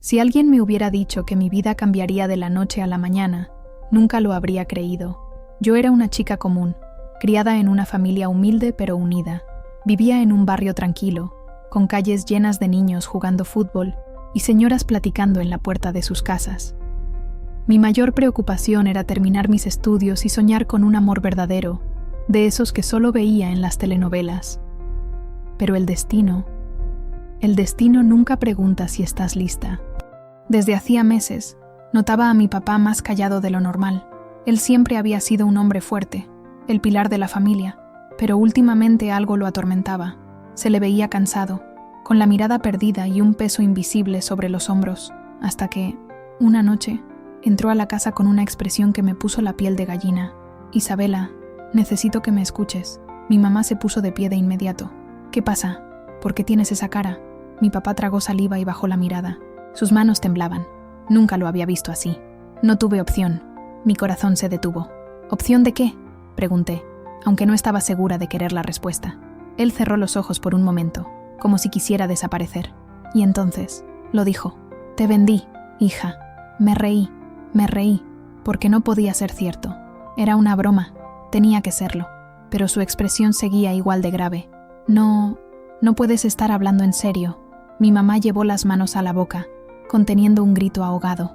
Si alguien me hubiera dicho que mi vida cambiaría de la noche a la mañana, nunca lo habría creído. Yo era una chica común, criada en una familia humilde pero unida. Vivía en un barrio tranquilo, con calles llenas de niños jugando fútbol y señoras platicando en la puerta de sus casas. Mi mayor preocupación era terminar mis estudios y soñar con un amor verdadero, de esos que solo veía en las telenovelas. Pero el destino nunca pregunta si estás lista. Desde hacía meses, notaba a mi papá más callado de lo normal. Él siempre había sido un hombre fuerte, el pilar de la familia, pero últimamente algo lo atormentaba. Se le veía cansado, con la mirada perdida y un peso invisible sobre los hombros, hasta que, una noche, entró a la casa con una expresión que me puso la piel de gallina. «Isabela, necesito que me escuches». Mi mamá se puso de pie de inmediato. «¿Qué pasa? ¿Por qué tienes esa cara?» Mi papá tragó saliva y bajó la mirada. Sus manos temblaban. Nunca lo había visto así. No tuve opción. Mi corazón se detuvo. «¿Opción de qué?», pregunté, aunque no estaba segura de querer la respuesta. Él cerró los ojos por un momento, como si quisiera desaparecer. Y entonces, lo dijo. «Te vendí, hija». Me reí, porque no podía ser cierto. Era una broma, tenía que serlo, pero su expresión seguía igual de grave. No puedes estar hablando en serio». Mi mamá llevó las manos a la boca, conteniendo un grito ahogado.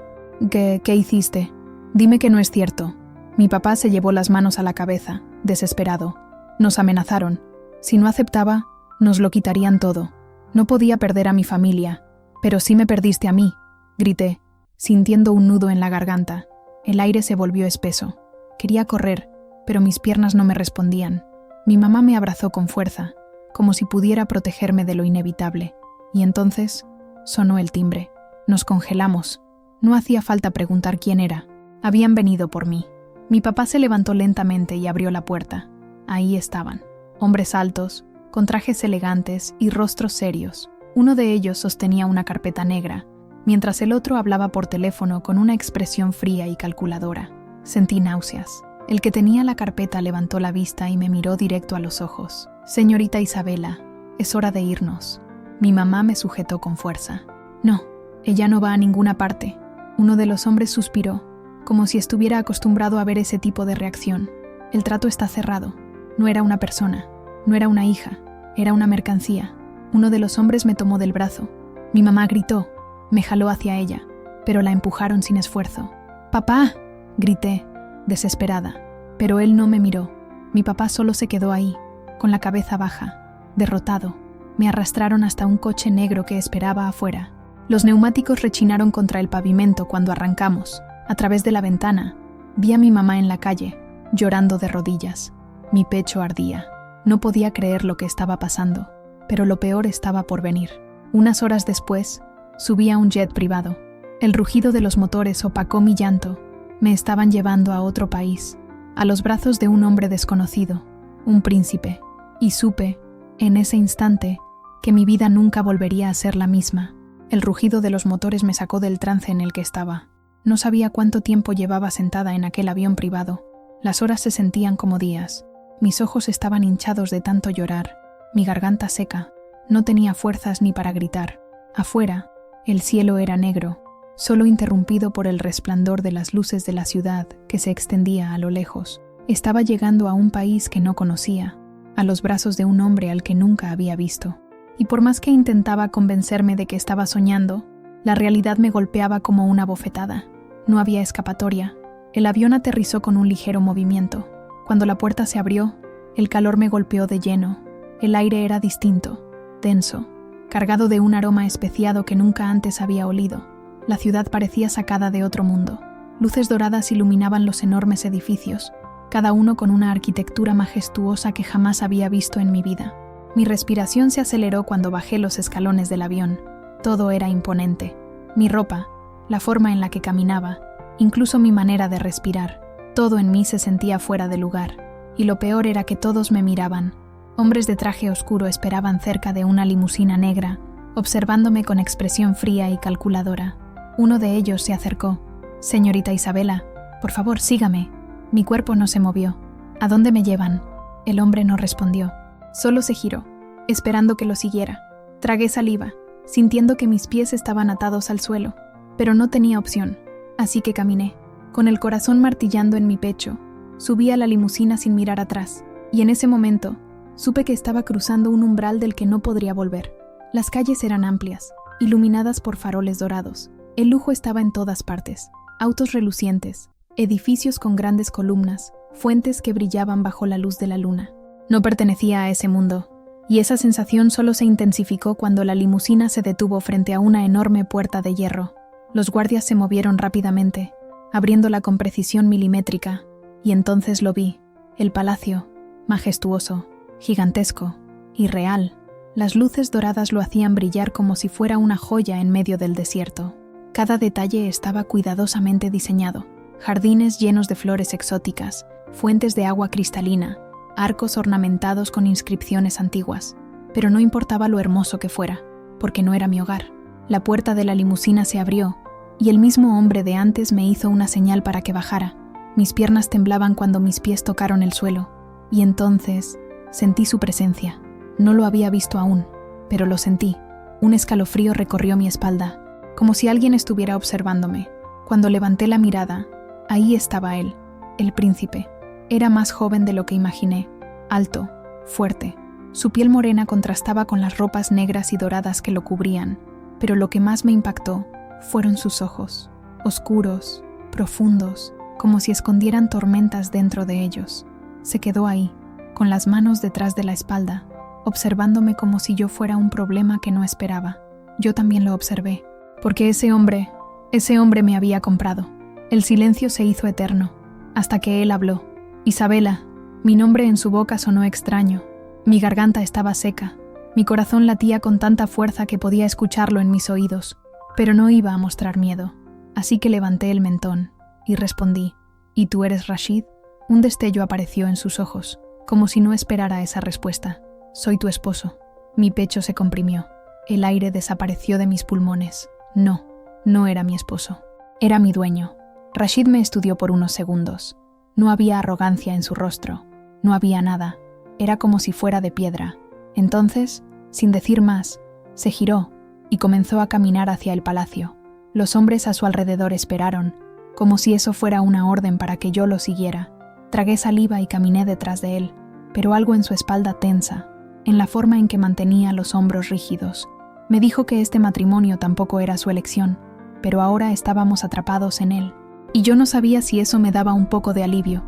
¿Qué hiciste? Dime que no es cierto». Mi papá se llevó las manos a la cabeza, desesperado. Nos amenazaron. Si no aceptaba, nos lo quitarían todo. No podía perder a mi familia. «Pero sí me perdiste a mí», grité, sintiendo un nudo en la garganta. El aire se volvió espeso. Quería correr, pero mis piernas no me respondían. Mi mamá me abrazó con fuerza, como si pudiera protegerme de lo inevitable. Y entonces sonó el timbre. Nos congelamos. No hacía falta preguntar quién era. Habían venido por mí. Mi papá se levantó lentamente y abrió la puerta. Ahí estaban, hombres altos, con trajes elegantes y rostros serios. Uno de ellos sostenía una carpeta negra, mientras el otro hablaba por teléfono con una expresión fría y calculadora. Sentí náuseas. El que tenía la carpeta levantó la vista y me miró directo a los ojos. «Señorita Isabela, es hora de irnos». Mi mamá me sujetó con fuerza. «No, ella no va a ninguna parte». Uno de los hombres suspiró, como si estuviera acostumbrado a ver ese tipo de reacción. «El trato está cerrado. No era una persona, no era una hija, era una mercancía». Uno de los hombres me tomó del brazo. Mi mamá gritó, me jaló hacia ella, pero la empujaron sin esfuerzo. «¡Papá!», grité, desesperada, pero él no me miró. Mi papá solo se quedó ahí, con la cabeza baja, derrotado. Me arrastraron hasta un coche negro que esperaba afuera. Los neumáticos rechinaron contra el pavimento cuando arrancamos. A través de la ventana, vi a mi mamá en la calle, llorando de rodillas. Mi pecho ardía. No podía creer lo que estaba pasando, pero lo peor estaba por venir. Unas horas después, subí a un jet privado. El rugido de los motores opacó mi llanto. Me estaban llevando a otro país, a los brazos de un hombre desconocido, un príncipe. Y supe, en ese instante, que mi vida nunca volvería a ser la misma. El rugido de los motores me sacó del trance en el que estaba. No sabía cuánto tiempo llevaba sentada en aquel avión privado. Las horas se sentían como días. Mis ojos estaban hinchados de tanto llorar, mi garganta seca. No tenía fuerzas ni para gritar. Afuera, el cielo era negro, solo interrumpido por el resplandor de las luces de la ciudad que se extendía a lo lejos. Estaba llegando a un país que no conocía, a los brazos de un hombre al que nunca había visto. Y por más que intentaba convencerme de que estaba soñando, la realidad me golpeaba como una bofetada. No había escapatoria. El avión aterrizó con un ligero movimiento. Cuando la puerta se abrió, el calor me golpeó de lleno. El aire era distinto, denso, cargado de un aroma especiado que nunca antes había olido. La ciudad parecía sacada de otro mundo. Luces doradas iluminaban los enormes edificios, cada uno con una arquitectura majestuosa que jamás había visto en mi vida. Mi respiración se aceleró cuando bajé los escalones del avión. Todo era imponente. Mi ropa, la forma en la que caminaba, incluso mi manera de respirar. Todo en mí se sentía fuera de lugar. Y lo peor era que todos me miraban. Hombres de traje oscuro esperaban cerca de una limusina negra, observándome con expresión fría y calculadora. Uno de ellos se acercó. «Señorita Isabela, por favor, sígame». Mi cuerpo no se movió. «¿A dónde me llevan?». El hombre no respondió. Solo se giró, esperando que lo siguiera. Tragué saliva. sintiendo que mis pies estaban atados al suelo, pero no tenía opción, así que caminé, con el corazón martillando en mi pecho. Subí a la limusina sin mirar atrás, y en ese momento supe que estaba cruzando un umbral del que no podría volver. Las calles eran amplias, iluminadas por faroles dorados. El lujo estaba en todas partes: autos relucientes, edificios con grandes columnas, fuentes que brillaban bajo la luz de la luna. No pertenecía a ese mundo, y esa sensación solo se intensificó cuando la limusina se detuvo frente a una enorme puerta de hierro. Los guardias se movieron rápidamente, abriéndola con precisión milimétrica, y entonces lo vi: el palacio, majestuoso, gigantesco y real. Las luces doradas lo hacían brillar como si fuera una joya en medio del desierto. Cada detalle estaba cuidadosamente diseñado: jardines llenos de flores exóticas, fuentes de agua cristalina, arcos ornamentados con inscripciones antiguas. Pero no importaba lo hermoso que fuera, porque no era mi hogar. La puerta de la limusina se abrió, y el mismo hombre de antes me hizo una señal para que bajara. Mis piernas temblaban cuando mis pies tocaron el suelo, y entonces sentí su presencia. No lo había visto aún, pero lo sentí. Un escalofrío recorrió mi espalda, como si alguien estuviera observándome. Cuando levanté la mirada, ahí estaba él, el príncipe. Era más joven de lo que imaginé, alto, fuerte. Su piel morena contrastaba con las ropas negras y doradas que lo cubrían, pero lo que más me impactó fueron sus ojos, oscuros, profundos, como si escondieran tormentas dentro de ellos. Se quedó ahí, con las manos detrás de la espalda, observándome como si yo fuera un problema que no esperaba. Yo también lo observé, porque ese hombre me había comprado. El silencio se hizo eterno, hasta que él habló. Isabela. Mi nombre en su boca sonó extraño. Mi garganta estaba seca. Mi corazón latía con tanta fuerza que podía escucharlo en mis oídos, pero no iba a mostrar miedo. Así que levanté el mentón y respondí: ¿Y tú eres Rashid? Un destello apareció en sus ojos, como si no esperara esa respuesta. Soy tu esposo. Mi pecho se comprimió. El aire desapareció de mis pulmones. No, no era mi esposo. Era mi dueño. Rashid me estudió por unos segundos. No había arrogancia en su rostro. No había nada. Era como si fuera de piedra. Entonces, sin decir más, se giró y comenzó a caminar hacia el palacio. Los hombres a su alrededor esperaron, como si eso fuera una orden para que yo lo siguiera. Tragué saliva y caminé detrás de él, pero algo en su espalda tensa, en la forma en que mantenía los hombros rígidos. Me dijo que este matrimonio tampoco era su elección, pero ahora estábamos atrapados en él, y yo no sabía si eso me daba un poco de alivio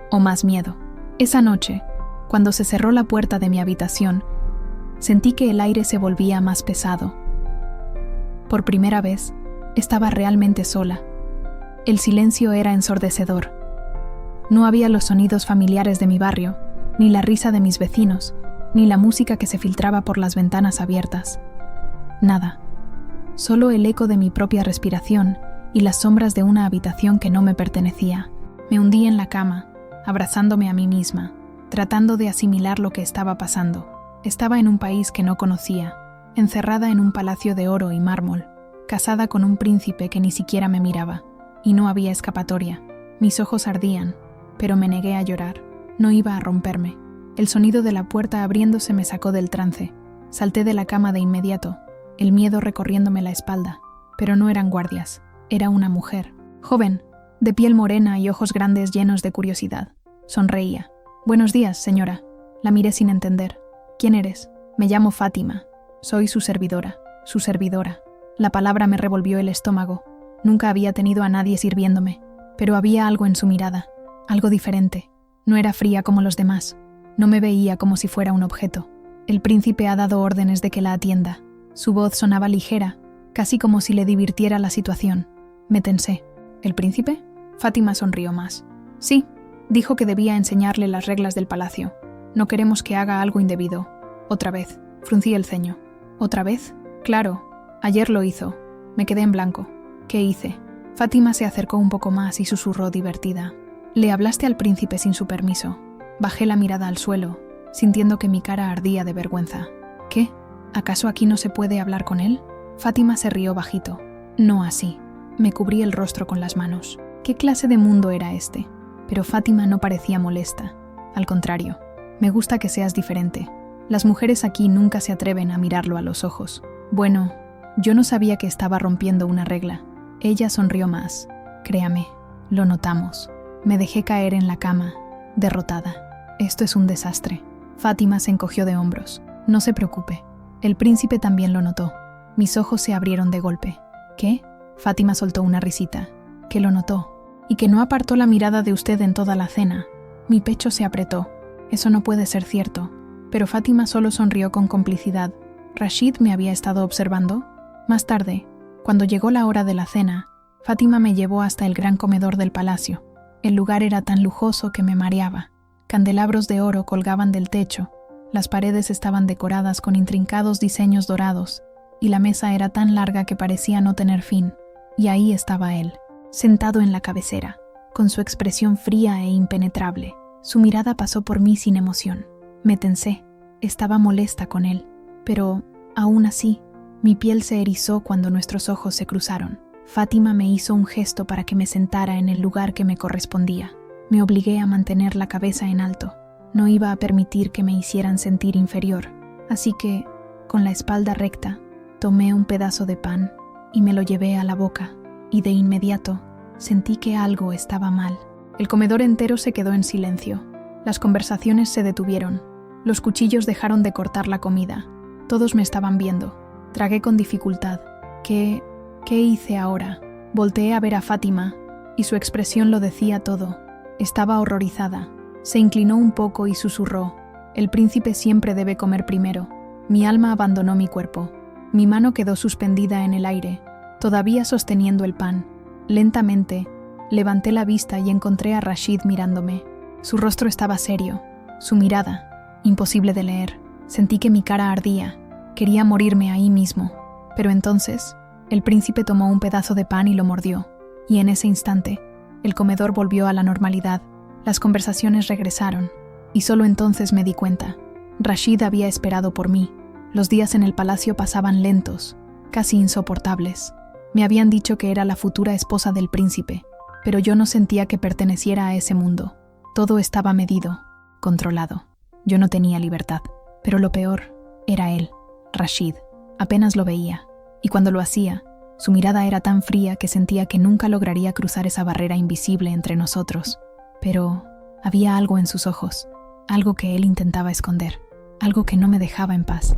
o más miedo. Esa noche, cuando se cerró la puerta de mi habitación, sentí que el aire se volvía más pesado. Por primera vez, estaba realmente sola. El silencio era ensordecedor. No había los sonidos familiares de mi barrio, ni la risa de mis vecinos, ni la música que se filtraba por las ventanas abiertas. Nada. Solo el eco de mi propia respiración y las sombras de una habitación que no me pertenecía. Me hundí en la cama, abrazándome a mí misma, tratando de asimilar lo que estaba pasando. Estaba en un país que no conocía, encerrada en un palacio de oro y mármol, casada con un príncipe que ni siquiera me miraba, y no había escapatoria. Mis ojos ardían, pero me negué a llorar. No iba a romperme. El sonido de la puerta abriéndose me sacó del trance. Salté de la cama de inmediato, el miedo recorriéndome la espalda. Pero no eran guardias, era una mujer, joven, de piel morena y ojos grandes llenos de curiosidad. Sonreía. «Buenos días, señora». La miré sin entender. «¿Quién eres?» «Me llamo Fátima. Soy su servidora». «Su servidora». La palabra me revolvió el estómago. Nunca había tenido a nadie sirviéndome, pero había algo en su mirada, algo diferente. No era fría como los demás. No me veía como si fuera un objeto. El príncipe ha dado órdenes de que la atienda. Su voz sonaba ligera, casi como si le divirtiera la situación. Me tensé. ¿El príncipe? Fátima sonrió más. Sí, dijo que debía enseñarle las reglas del palacio. No queremos que haga algo indebido. Otra vez. Fruncí el ceño. ¿Otra vez? Claro. Ayer lo hizo. Me quedé en blanco. ¿Qué hice? Fátima se acercó un poco más y susurró divertida. Le hablaste al príncipe sin su permiso. Bajé la mirada al suelo, sintiendo que mi cara ardía de vergüenza. ¿Qué? ¿Acaso aquí no se puede hablar con él? Fátima se rió bajito. No así. Me cubrí el rostro con las manos. ¿Qué clase de mundo era este? Pero Fátima no parecía molesta. Al contrario, me gusta que seas diferente. Las mujeres aquí nunca se atreven a mirarlo a los ojos. Bueno, yo no sabía que estaba rompiendo una regla. Ella sonrió más. Créame, lo notamos. Me dejé caer en la cama, derrotada. Esto es un desastre. Fátima se encogió de hombros. No se preocupe. El príncipe también lo notó. Mis ojos se abrieron de golpe. ¿Qué? Fátima soltó una risita. Que lo notó. Y que no apartó la mirada de usted en toda la cena. Mi pecho se apretó. Eso no puede ser cierto. Pero Fátima solo sonrió con complicidad. ¿Rashid me había estado observando? Más tarde, cuando llegó la hora de la cena, Fátima me llevó hasta el gran comedor del palacio. El lugar era tan lujoso que me mareaba. Candelabros de oro colgaban del techo, las paredes estaban decoradas con intrincados diseños dorados, y la mesa era tan larga que parecía no tener fin. Y ahí estaba él, sentado en la cabecera, con su expresión fría e impenetrable. Su mirada pasó por mí sin emoción. Me tensé. Estaba molesta con él. Pero, aún así, mi piel se erizó cuando nuestros ojos se cruzaron. Fátima me hizo un gesto para que me sentara en el lugar que me correspondía. Me obligué a mantener la cabeza en alto. No iba a permitir que me hicieran sentir inferior. Así que, con la espalda recta, tomé un pedazo de pan y me lo llevé a la boca. Y de inmediato, sentí que algo estaba mal. El comedor entero se quedó en silencio. Las conversaciones se detuvieron. Los cuchillos dejaron de cortar la comida. Todos me estaban viendo. Tragué con dificultad. ¿Qué hice ahora? Volteé a ver a Fátima, y su expresión lo decía todo. Estaba horrorizada. Se inclinó un poco y susurró. El príncipe siempre debe comer primero. Mi alma abandonó mi cuerpo. Mi mano quedó suspendida en el aire, todavía sosteniendo el pan. Lentamente, levanté la vista y encontré a Rashid mirándome. Su rostro estaba serio. Su mirada, imposible de leer. Sentí que mi cara ardía. Quería morirme ahí mismo. Pero entonces, el príncipe tomó un pedazo de pan y lo mordió. Y en ese instante, el comedor volvió a la normalidad. Las conversaciones regresaron. Y solo entonces me di cuenta. Rashid había esperado por mí. Los días en el palacio pasaban lentos, casi insoportables. Me habían dicho que era la futura esposa del príncipe, pero yo no sentía que perteneciera a ese mundo. Todo estaba medido, controlado. Yo no tenía libertad. Pero lo peor era él, Rashid. Apenas lo veía, y cuando lo hacía, su mirada era tan fría que sentía que nunca lograría cruzar esa barrera invisible entre nosotros. Pero había algo en sus ojos, algo que él intentaba esconder, algo que no me dejaba en paz.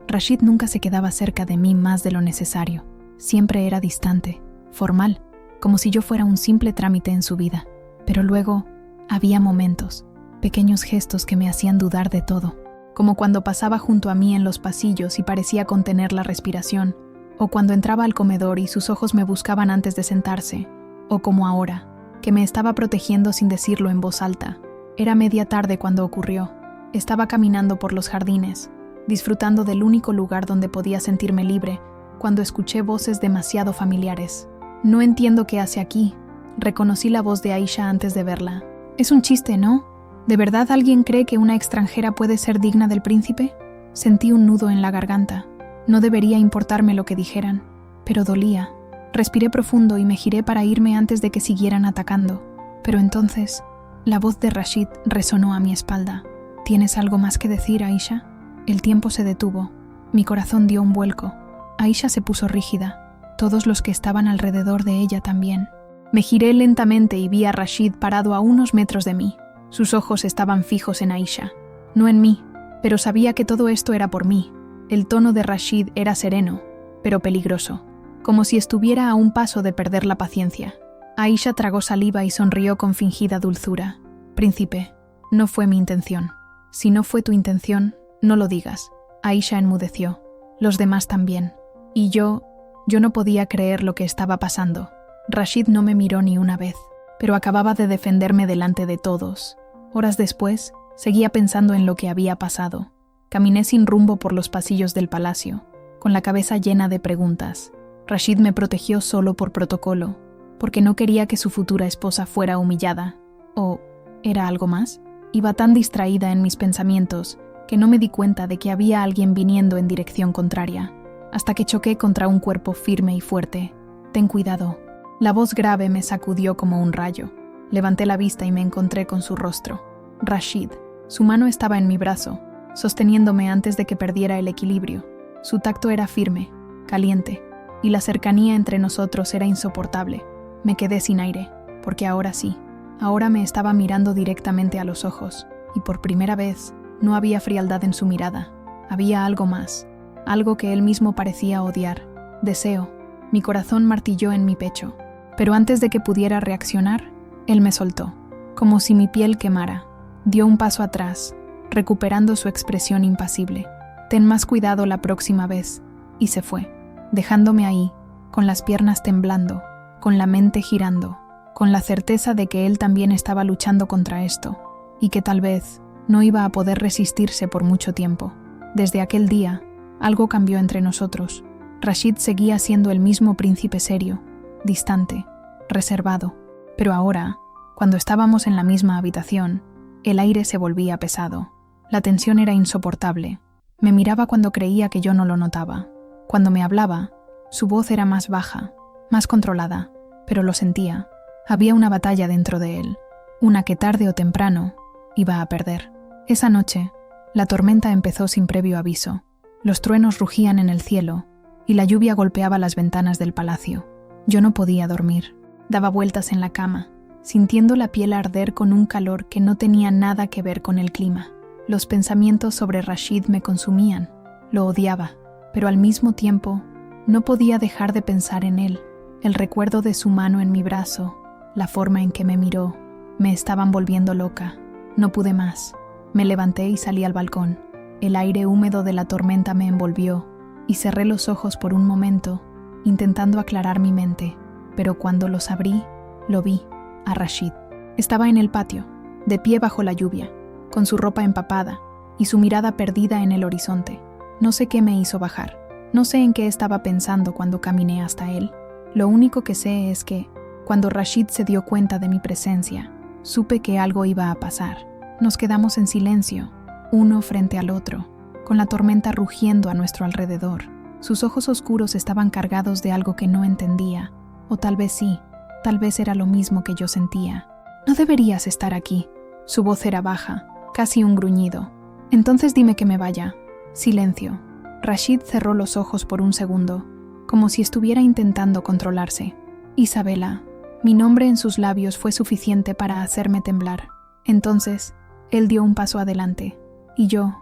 Rashid nunca se quedaba cerca de mí más de lo necesario. Siempre era distante, formal, como si yo fuera un simple trámite en su vida. Pero luego había momentos, pequeños gestos que me hacían dudar de todo, como cuando pasaba junto a mí en los pasillos y parecía contener la respiración, o cuando entraba al comedor y sus ojos me buscaban antes de sentarse, o como ahora, que me estaba protegiendo sin decirlo en voz alta. Era media tarde cuando ocurrió. Estaba caminando por los jardines, disfrutando del único lugar donde podía sentirme libre, cuando escuché voces demasiado familiares. No entiendo qué hace aquí. Reconocí la voz de Aisha antes de verla. Es un chiste, ¿no? ¿De verdad alguien cree que una extranjera puede ser digna del príncipe? Sentí un nudo en la garganta. No debería importarme lo que dijeran, pero dolía. Respiré profundo y me giré para irme antes de que siguieran atacando. Pero entonces, la voz de Rashid resonó a mi espalda. ¿Tienes algo más que decir, Aisha? El tiempo se detuvo. Mi corazón dio un vuelco. Aisha se puso rígida. Todos los que estaban alrededor de ella también. Me giré lentamente y vi a Rashid parado a unos metros de mí. Sus ojos estaban fijos en Aisha, no en mí, pero sabía que todo esto era por mí. El tono de Rashid era sereno, pero peligroso, como si estuviera a un paso de perder la paciencia. Aisha tragó saliva y sonrió con fingida dulzura. Príncipe, no fue mi intención. Si no fue tu intención, no lo digas. Aisha enmudeció. Los demás también. Y yo no podía creer lo que estaba pasando. Rashid no me miró ni una vez, pero acababa de defenderme delante de todos. Horas después, seguía pensando en lo que había pasado. Caminé sin rumbo por los pasillos del palacio, con la cabeza llena de preguntas. Rashid me protegió solo por protocolo, porque no quería que su futura esposa fuera humillada. ¿O era algo más? Iba tan distraída en mis pensamientos que no me di cuenta de que había alguien viniendo en dirección contraria, hasta que choqué contra un cuerpo firme y fuerte. «Ten cuidado». La voz grave me sacudió como un rayo. Levanté la vista y me encontré con su rostro. Rashid. Su mano estaba en mi brazo, sosteniéndome antes de que perdiera el equilibrio. Su tacto era firme, caliente, y la cercanía entre nosotros era insoportable. Me quedé sin aire, porque ahora sí, ahora me estaba mirando directamente a los ojos, y por primera vez no había frialdad en su mirada. Había algo más, algo que él mismo parecía odiar, deseo. Mi corazón martilló en mi pecho, pero antes de que pudiera reaccionar, él me soltó, como si mi piel quemara. Dio un paso atrás, recuperando su expresión impasible. «Ten más cuidado la próxima vez», y se fue, dejándome ahí, con las piernas temblando, con la mente girando, con la certeza de que él también estaba luchando contra esto, y que tal vez no iba a poder resistirse por mucho tiempo. Desde aquel día, algo cambió entre nosotros. Rashid seguía siendo el mismo príncipe serio, distante, reservado, pero ahora, cuando estábamos en la misma habitación, el aire se volvía pesado. La tensión era insoportable. Me miraba cuando creía que yo no lo notaba. Cuando me hablaba, su voz era más baja, más controlada, pero lo sentía. Había una batalla dentro de él, una que tarde o temprano iba a perder. Esa noche, la tormenta empezó sin previo aviso. Los truenos rugían en el cielo y la lluvia golpeaba las ventanas del palacio. Yo no podía dormir. Daba vueltas en la cama, sintiendo la piel arder con un calor que no tenía nada que ver con el clima. Los pensamientos sobre Rashid me consumían. Lo odiaba, pero al mismo tiempo no podía dejar de pensar en él. El recuerdo de su mano en mi brazo, la forma en que me miró, me estaban volviendo loca. No pude más. Me levanté y salí al balcón. El aire húmedo de la tormenta me envolvió y cerré los ojos por un momento, intentando aclarar mi mente. Pero cuando los abrí, lo vi, a Rashid. Estaba en el patio, de pie bajo la lluvia, con su ropa empapada y su mirada perdida en el horizonte. No sé qué me hizo bajar. No sé en qué estaba pensando cuando caminé hasta él. Lo único que sé es que, cuando Rashid se dio cuenta de mi presencia, supe que algo iba a pasar. Nos quedamos en silencio, uno frente al otro, con la tormenta rugiendo a nuestro alrededor. Sus ojos oscuros estaban cargados de algo que no entendía, o tal vez sí, tal vez era lo mismo que yo sentía. «No deberías estar aquí». Su voz era baja, casi un gruñido. «Entonces dime que me vaya». Silencio. Rashid cerró los ojos por un segundo, como si estuviera intentando controlarse. «Isabela». Mi nombre en sus labios fue suficiente para hacerme temblar. Entonces, él dio un paso adelante, y yo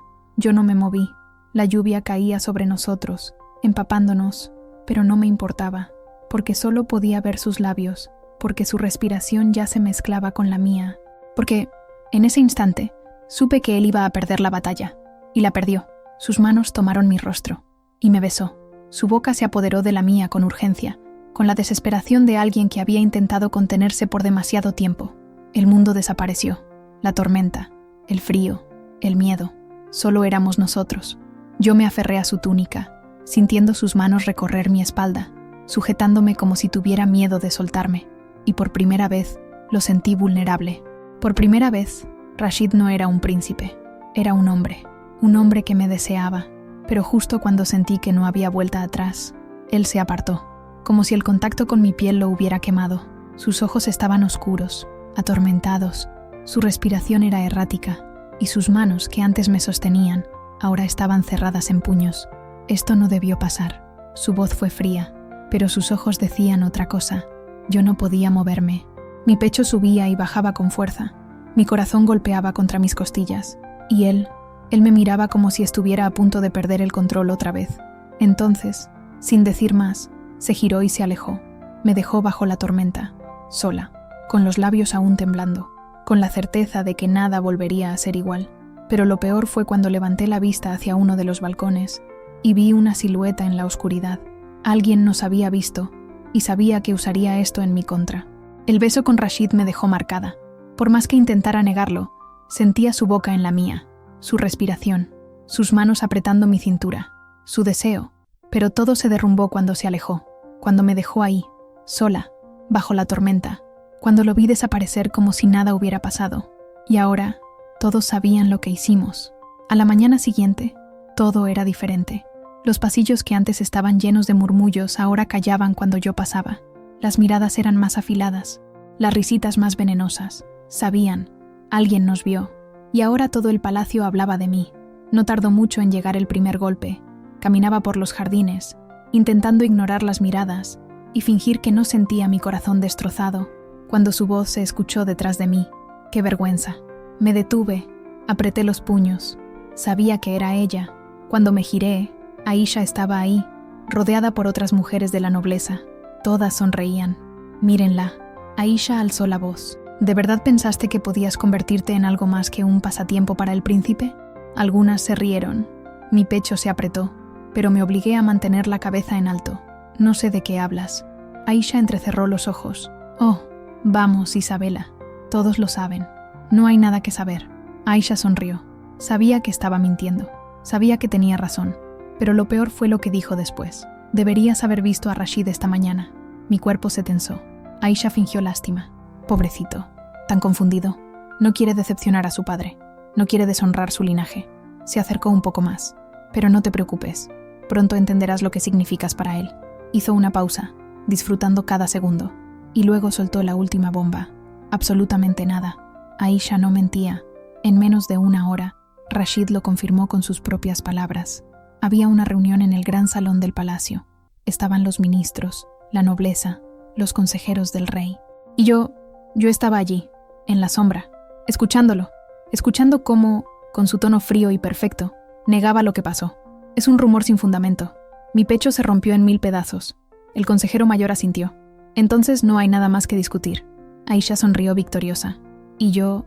no me moví. La lluvia caía sobre nosotros, empapándonos, pero no me importaba, porque solo podía ver sus labios, porque su respiración ya se mezclaba con la mía, porque, en ese instante, supe que él iba a perder la batalla, y la perdió. Sus manos tomaron mi rostro, y me besó. Su boca se apoderó de la mía con urgencia, con la desesperación de alguien que había intentado contenerse por demasiado tiempo. El mundo desapareció, la tormenta, el frío, el miedo. Solo éramos nosotros. Yo me aferré a su túnica, sintiendo sus manos recorrer mi espalda, sujetándome como si tuviera miedo de soltarme, y por primera vez lo sentí vulnerable. Por primera vez, Rashid no era un príncipe, era un hombre que me deseaba, pero justo cuando sentí que no había vuelta atrás, él se apartó, como si el contacto con mi piel lo hubiera quemado. Sus ojos estaban oscuros, atormentados, su respiración era errática, y sus manos, que antes me sostenían, ahora estaban cerradas en puños. Esto no debió pasar. Su voz fue fría, pero sus ojos decían otra cosa. Yo no podía moverme. Mi pecho subía y bajaba con fuerza. Mi corazón golpeaba contra mis costillas. Y él me miraba como si estuviera a punto de perder el control otra vez. Entonces, sin decir más, se giró y se alejó. Me dejó bajo la tormenta, sola, con los labios aún temblando, con la certeza de que nada volvería a ser igual. Pero lo peor fue cuando levanté la vista hacia uno de los balcones y vi una silueta en la oscuridad. Alguien nos había visto y sabía que usaría esto en mi contra. El beso con Rashid me dejó marcada. Por más que intentara negarlo, sentía su boca en la mía, su respiración, sus manos apretando mi cintura, su deseo. Pero todo se derrumbó cuando se alejó, cuando me dejó ahí, sola, bajo la tormenta, cuando lo vi desaparecer como si nada hubiera pasado. Y ahora, todos sabían lo que hicimos. A la mañana siguiente, todo era diferente. Los pasillos que antes estaban llenos de murmullos ahora callaban cuando yo pasaba. Las miradas eran más afiladas, las risitas más venenosas. Sabían, alguien nos vio. Y ahora todo el palacio hablaba de mí. No tardó mucho en llegar el primer golpe. Caminaba por los jardines, intentando ignorar las miradas y fingir que no sentía mi corazón destrozado, cuando su voz se escuchó detrás de mí. ¡Qué vergüenza! Me detuve, apreté los puños. Sabía que era ella. Cuando me giré, Aisha estaba ahí, rodeada por otras mujeres de la nobleza. Todas sonreían. «Mírenla». Aisha alzó la voz. «¿De verdad pensaste que podías convertirte en algo más que un pasatiempo para el príncipe?» Algunas se rieron. Mi pecho se apretó, pero me obligué a mantener la cabeza en alto. «No sé de qué hablas». Aisha entrecerró los ojos. «Oh, vamos, Isabela. Todos lo saben. No hay nada que saber». Aisha sonrió. Sabía que estaba mintiendo. Sabía que tenía razón. Pero lo peor fue lo que dijo después. «Deberías haber visto a Rashid esta mañana». Mi cuerpo se tensó. Aisha fingió lástima. Pobrecito. Tan confundido. No quiere decepcionar a su padre. No quiere deshonrar su linaje. Se acercó un poco más. «Pero no te preocupes. Pronto entenderás lo que significas para él». Hizo una pausa, disfrutando cada segundo. Y luego soltó la última bomba. Absolutamente nada. Aisha no mentía. En menos de una hora, Rashid lo confirmó con sus propias palabras. Había una reunión en el gran salón del palacio. Estaban los ministros, la nobleza, los consejeros del rey. Y yo estaba allí, en la sombra, escuchándolo, escuchando cómo, con su tono frío y perfecto, negaba lo que pasó. Es un rumor sin fundamento. Mi pecho se rompió en 1000 pedazos. El consejero mayor asintió. Entonces no hay nada más que discutir. Aisha sonrió victoriosa. Y yo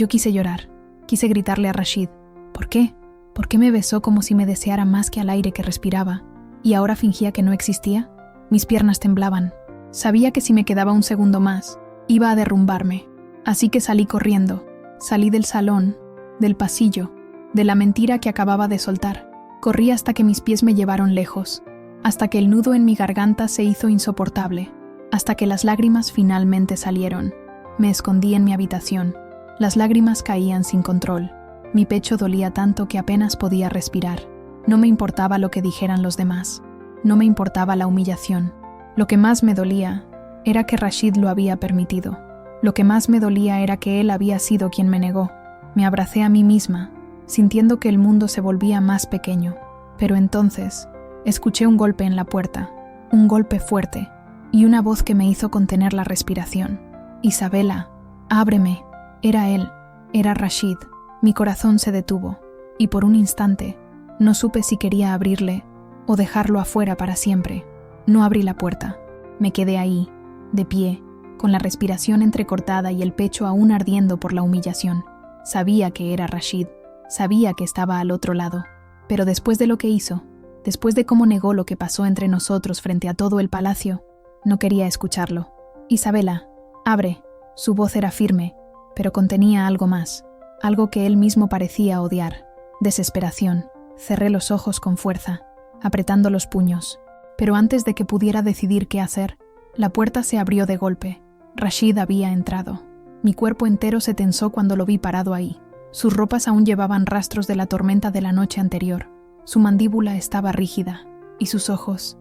quise llorar. Quise gritarle a Rashid. ¿Por qué? ¿Por qué me besó como si me deseara más que al aire que respiraba? ¿Y ahora fingía que no existía? Mis piernas temblaban. Sabía que si me quedaba un segundo más, iba a derrumbarme. Así que salí corriendo. Salí del salón, del pasillo, de la mentira que acababa de soltar. Corrí hasta que mis pies me llevaron lejos, hasta que el nudo en mi garganta se hizo insoportable, hasta que las lágrimas finalmente salieron. Me escondí en mi habitación. Las lágrimas caían sin control. Mi pecho dolía tanto que apenas podía respirar. No me importaba lo que dijeran los demás. No me importaba la humillación. Lo que más me dolía era que Rashid lo había permitido. Lo que más me dolía era que él había sido quien me negó. Me abracé a mí misma, sintiendo que el mundo se volvía más pequeño. Pero entonces, escuché un golpe en la puerta, un golpe fuerte, y una voz que me hizo contener la respiración. «Isabela, ábreme». Era él, era Rashid. Mi corazón se detuvo, y por un instante, no supe si quería abrirle o dejarlo afuera para siempre. No abrí la puerta. Me quedé ahí, de pie, con la respiración entrecortada y el pecho aún ardiendo por la humillación. Sabía que era Rashid, sabía que estaba al otro lado, pero después de lo que hizo, después de cómo negó lo que pasó entre nosotros frente a todo el palacio, no quería escucharlo. «Isabela, abre». Su voz era firme, pero contenía algo más, algo que él mismo parecía odiar. Desesperación. Cerré los ojos con fuerza, apretando los puños. Pero antes de que pudiera decidir qué hacer, la puerta se abrió de golpe. Rashid había entrado. Mi cuerpo entero se tensó cuando lo vi parado ahí. Sus ropas aún llevaban rastros de la tormenta de la noche anterior. Su mandíbula estaba rígida, y sus ojos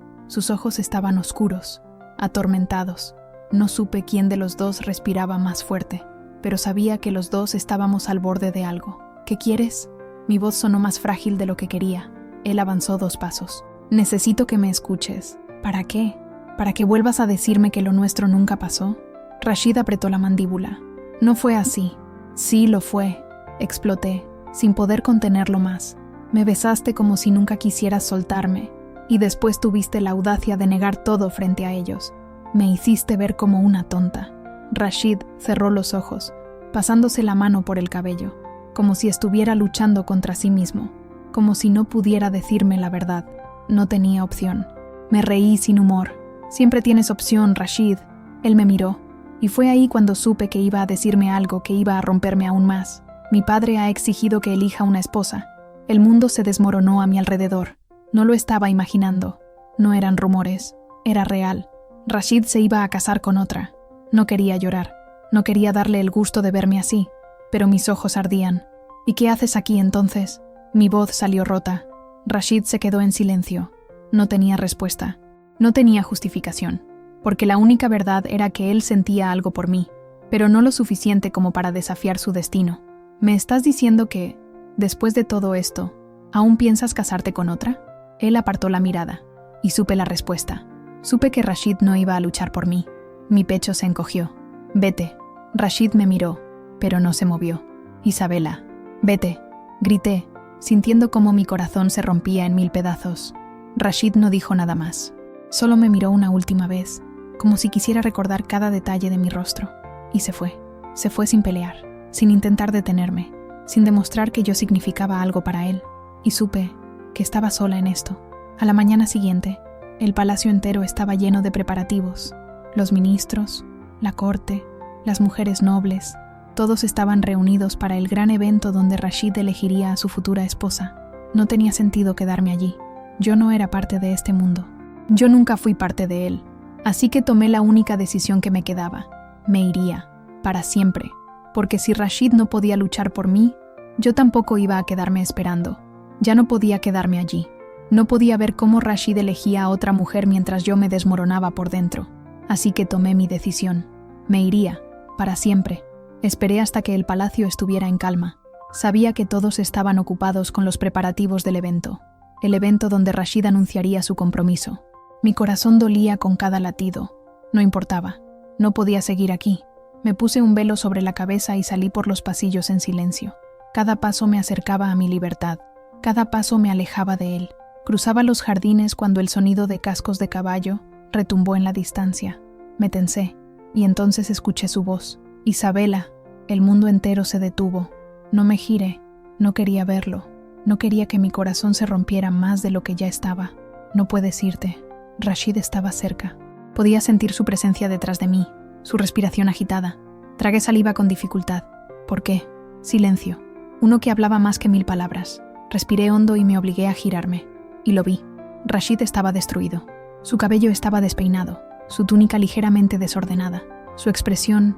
estaban oscuros, atormentados. No supe quién de los dos respiraba más fuerte, pero sabía que los dos estábamos al borde de algo. «¿Qué quieres?» Mi voz sonó más frágil de lo que quería. Él avanzó 2 pasos. «Necesito que me escuches». «¿Para qué? ¿Para que vuelvas a decirme que lo nuestro nunca pasó?» Rashid apretó la mandíbula. «No fue así». «Sí, lo fue». Exploté, sin poder contenerlo más. «Me besaste como si nunca quisieras soltarme, y después tuviste la audacia de negar todo frente a ellos. Me hiciste ver como una tonta». Rashid cerró los ojos, pasándose la mano por el cabello, como si estuviera luchando contra sí mismo, como si no pudiera decirme la verdad. No tenía opción. Me reí sin humor. «Siempre tienes opción, Rashid». Él me miró, y fue ahí cuando supe que iba a decirme algo que iba a romperme aún más. «Mi padre ha exigido que elija una esposa». El mundo se desmoronó a mi alrededor. No lo estaba imaginando. No eran rumores. Era real. Rashid se iba a casar con otra. No quería llorar. No quería darle el gusto de verme así, pero mis ojos ardían. «¿Y qué haces aquí entonces?» Mi voz salió rota. Rashid se quedó en silencio. No tenía respuesta. No tenía justificación, porque la única verdad era que él sentía algo por mí, pero no lo suficiente como para desafiar su destino. «¿Me estás diciendo que, después de todo esto, aún piensas casarte con otra?» Él apartó la mirada, y supe la respuesta. Supe que Rashid no iba a luchar por mí. Mi pecho se encogió. «Vete». Rashid me miró, pero no se movió. «Isabela, vete», grité, sintiendo cómo mi corazón se rompía en 1000 pedazos. Rashid no dijo nada más. Solo me miró una última vez, como si quisiera recordar cada detalle de mi rostro. Y se fue. Se fue sin pelear, sin intentar detenerme, sin demostrar que yo significaba algo para él. Y supe que estaba sola en esto. A la mañana siguiente, el palacio entero estaba lleno de preparativos. Los ministros, la corte, las mujeres nobles, todos estaban reunidos para el gran evento donde Rashid elegiría a su futura esposa. No tenía sentido quedarme allí. Yo no era parte de este mundo. Yo nunca fui parte de él. Así que tomé la única decisión que me quedaba. Me iría, para siempre. Porque si Rashid no podía luchar por mí, yo tampoco iba a quedarme esperando. Ya no podía quedarme allí. No podía ver cómo Rashid elegía a otra mujer mientras yo me desmoronaba por dentro. Así que tomé mi decisión. Me iría, para siempre. Esperé hasta que el palacio estuviera en calma. Sabía que todos estaban ocupados con los preparativos del evento. El evento donde Rashid anunciaría su compromiso. Mi corazón dolía con cada latido. No importaba. No podía seguir aquí. Me puse un velo sobre la cabeza y salí por los pasillos en silencio. Cada paso me acercaba a mi libertad. Cada paso me alejaba de él. Cruzaba los jardines cuando el sonido de cascos de caballo retumbó en la distancia. Me tensé, y entonces escuché su voz. «Isabela». El mundo entero se detuvo. No me giré. No quería verlo. No quería que mi corazón se rompiera más de lo que ya estaba. «No puedes irte». Rashid estaba cerca. Podía sentir su presencia detrás de mí, su respiración agitada. Tragué saliva con dificultad. ¿Por qué? Silencio. Uno que hablaba más que 1000 palabras. Respiré hondo y me obligué a girarme. Y lo vi. Rashid estaba destruido. Su cabello estaba despeinado, su túnica ligeramente desordenada. Su expresión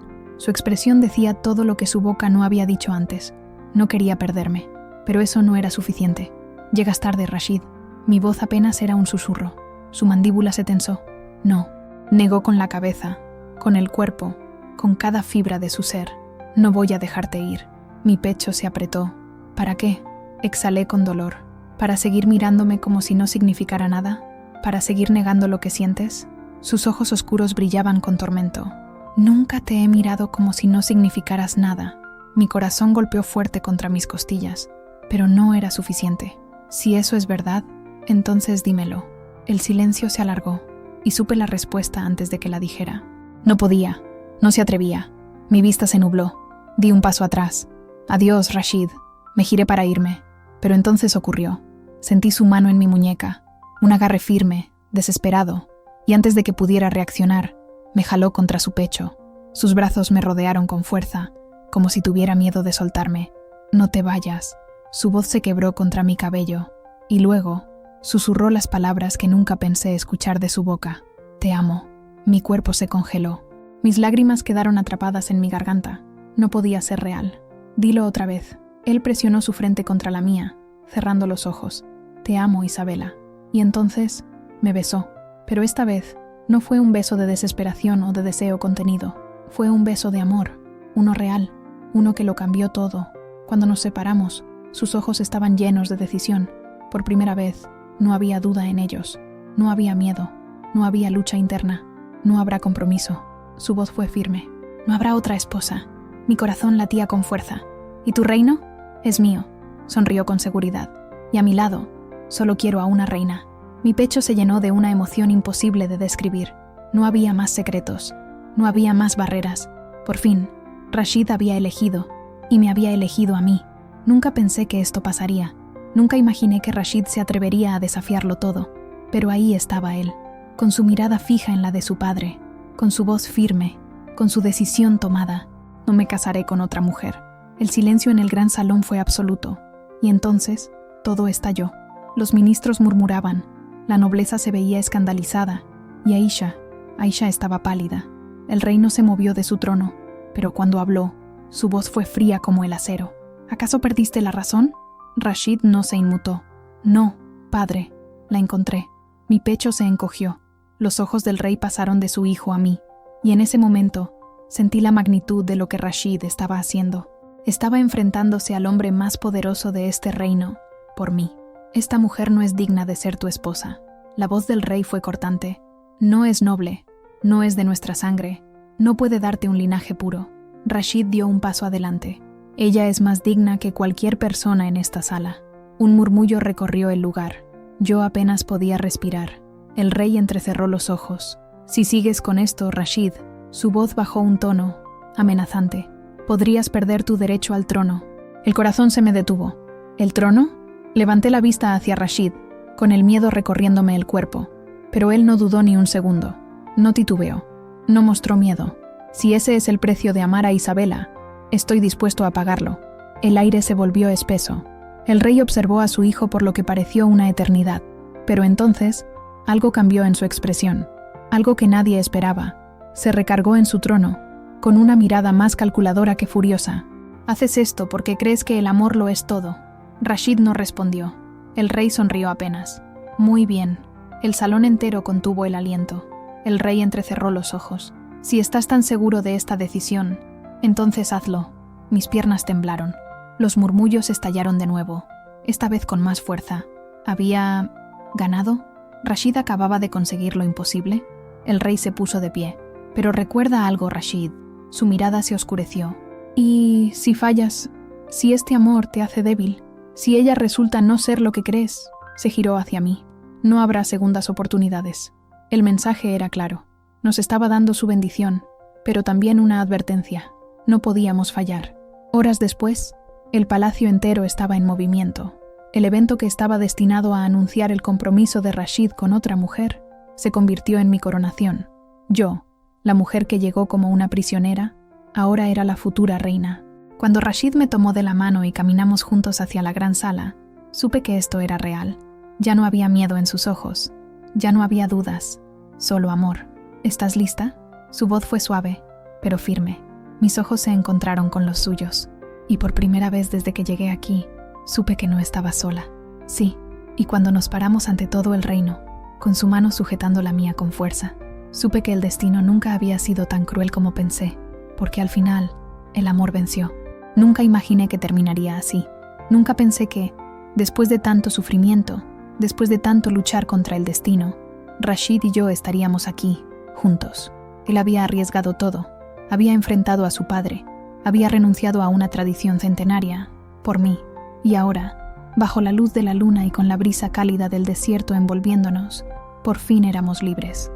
decía todo lo que su boca no había dicho antes. No quería perderme, pero eso no era suficiente. «Llegas tarde, Rashid». Mi voz apenas era un susurro. Su mandíbula se tensó. «No», negó con la cabeza, con el cuerpo, con cada fibra de su ser. «No voy a dejarte ir». Mi pecho se apretó. «¿Para qué?». Exhalé con dolor. ¿Para seguir mirándome como si no significara nada? ¿Para seguir negando lo que sientes? Sus ojos oscuros brillaban con tormento. «Nunca te he mirado como si no significaras nada». Mi corazón golpeó fuerte contra mis costillas, pero no era suficiente. «Si eso es verdad, entonces dímelo». El silencio se alargó, y supe la respuesta antes de que la dijera. No podía, no se atrevía. Mi vista se nubló. Di un paso atrás. «Adiós, Rashid». Me giré para irme, pero entonces ocurrió. Sentí su mano en mi muñeca, un agarre firme, desesperado, y antes de que pudiera reaccionar, me jaló contra su pecho. Sus brazos me rodearon con fuerza, como si tuviera miedo de soltarme. «No te vayas». Su voz se quebró contra mi cabello, y luego susurró las palabras que nunca pensé escuchar de su boca. «Te amo». Mi cuerpo se congeló. Mis lágrimas quedaron atrapadas en mi garganta. No podía ser real. «Dilo otra vez». Él presionó su frente contra la mía, cerrando los ojos. «Te amo, Isabela». Y entonces me besó. Pero esta vez no fue un beso de desesperación o de deseo contenido. Fue un beso de amor, uno real, uno que lo cambió todo. Cuando nos separamos, sus ojos estaban llenos de decisión. Por primera vez, no había duda en ellos. No había miedo. No había lucha interna. No habrá compromiso. Su voz fue firme. «No habrá otra esposa». Mi corazón latía con fuerza. «¿Y tu reino?» «Es mío», sonrió con seguridad. «Y a mi lado, solo quiero a una reina». Mi pecho se llenó de una emoción imposible de describir. No había más secretos. No había más barreras. Por fin, Rashid había elegido, y me había elegido a mí. Nunca pensé que esto pasaría. Nunca imaginé que Rashid se atrevería a desafiarlo todo. Pero ahí estaba él, con su mirada fija en la de su padre, con su voz firme, con su decisión tomada. No me casaré con otra mujer. El silencio en el gran salón fue absoluto. Y entonces, todo estalló. Los ministros murmuraban. La nobleza se veía escandalizada. Y Aisha estaba pálida. El rey no se movió de su trono, pero cuando habló, su voz fue fría como el acero. «¿Acaso perdiste la razón?» Rashid no se inmutó. «No, padre». La encontré. Mi pecho se encogió. Los ojos del rey pasaron de su hijo a mí. Y en ese momento, sentí la magnitud de lo que Rashid estaba haciendo. Estaba enfrentándose al hombre más poderoso de este reino, por mí. Esta mujer no es digna de ser tu esposa. La voz del rey fue cortante. No es noble, no es de nuestra sangre, no puede darte un linaje puro. Rashid dio un paso adelante. Ella es más digna que cualquier persona en esta sala. Un murmullo recorrió el lugar. Yo apenas podía respirar. El rey entrecerró los ojos. Si sigues con esto, Rashid, su voz bajó un tono amenazante. Podrías perder tu derecho al trono. El corazón se me detuvo. ¿El trono? Levanté la vista hacia Rashid, con el miedo recorriéndome el cuerpo. Pero él no dudó ni un segundo. No titubeó. No mostró miedo. Si ese es el precio de amar a Isabela, estoy dispuesto a pagarlo. El aire se volvió espeso. El rey observó a su hijo por lo que pareció una eternidad. Pero entonces, algo cambió en su expresión. Algo que nadie esperaba. Se recargó en su trono, con una mirada más calculadora que furiosa. «Haces esto porque crees que el amor lo es todo». Rashid no respondió. El rey sonrió apenas. «Muy bien». El salón entero contuvo el aliento. El rey entrecerró los ojos. «Si estás tan seguro de esta decisión, entonces hazlo». Mis piernas temblaron. Los murmullos estallaron de nuevo, esta vez con más fuerza. ¿Había ganado? ¿Rashid acababa de conseguir lo imposible? El rey se puso de pie. «Pero recuerda algo, Rashid». Su mirada se oscureció. «¿Y si fallas? Si este amor te hace débil? Si ella resulta no ser lo que crees?» Se giró hacia mí. «No habrá segundas oportunidades». El mensaje era claro. Nos estaba dando su bendición, pero también una advertencia. No podíamos fallar. Horas después, el palacio entero estaba en movimiento. El evento que estaba destinado a anunciar el compromiso de Rashid con otra mujer se convirtió en mi coronación. Yo, la mujer que llegó como una prisionera, ahora era la futura reina. Cuando Rashid me tomó de la mano y caminamos juntos hacia la gran sala, supe que esto era real. Ya no había miedo en sus ojos. Ya no había dudas. Solo amor. ¿Estás lista? Su voz fue suave, pero firme. Mis ojos se encontraron con los suyos. Y por primera vez desde que llegué aquí, supe que no estaba sola. Sí, y cuando nos paramos ante todo el reino, con su mano sujetando la mía con fuerza, supe que el destino nunca había sido tan cruel como pensé, porque al final, el amor venció. Nunca imaginé que terminaría así. Nunca pensé que, después de tanto sufrimiento, después de tanto luchar contra el destino, Rashid y yo estaríamos aquí, juntos. Él había arriesgado todo, había enfrentado a su padre, había renunciado a una tradición centenaria, por mí, y ahora, bajo la luz de la luna y con la brisa cálida del desierto envolviéndonos, por fin éramos libres.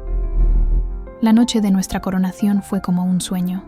La noche de nuestra coronación fue como un sueño.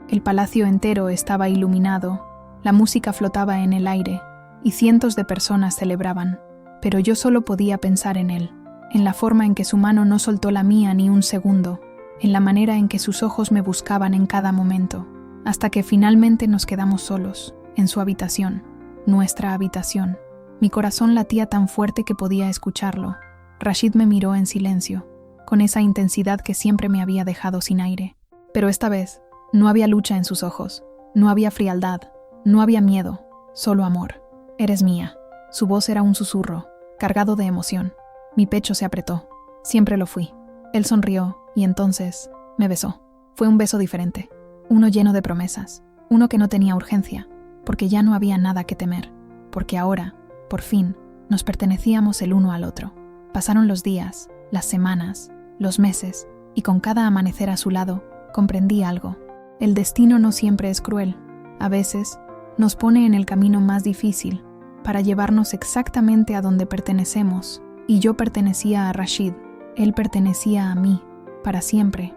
El palacio entero estaba iluminado, la música flotaba en el aire, y cientos de personas celebraban, pero yo solo podía pensar en él, en la forma en que su mano no soltó la mía ni un segundo, en la manera en que sus ojos me buscaban en cada momento, hasta que finalmente nos quedamos solos, en su habitación, nuestra habitación. Mi corazón latía tan fuerte que podía escucharlo. Rashid me miró en silencio, con esa intensidad que siempre me había dejado sin aire. Pero esta vez, no había lucha en sus ojos, no había frialdad, no había miedo, solo amor. «Eres mía». Su voz era un susurro, cargado de emoción. Mi pecho se apretó. Siempre lo fui. Él sonrió y entonces me besó. Fue un beso diferente, uno lleno de promesas, uno que no tenía urgencia, porque ya no había nada que temer, porque ahora, por fin, nos pertenecíamos el uno al otro. Pasaron los días, las semanas, los meses, y con cada amanecer a su lado, comprendí algo. El destino no siempre es cruel. A veces, nos pone en el camino más difícil, para llevarnos exactamente a donde pertenecemos, y yo pertenecía a Rashid, él pertenecía a mí, para siempre.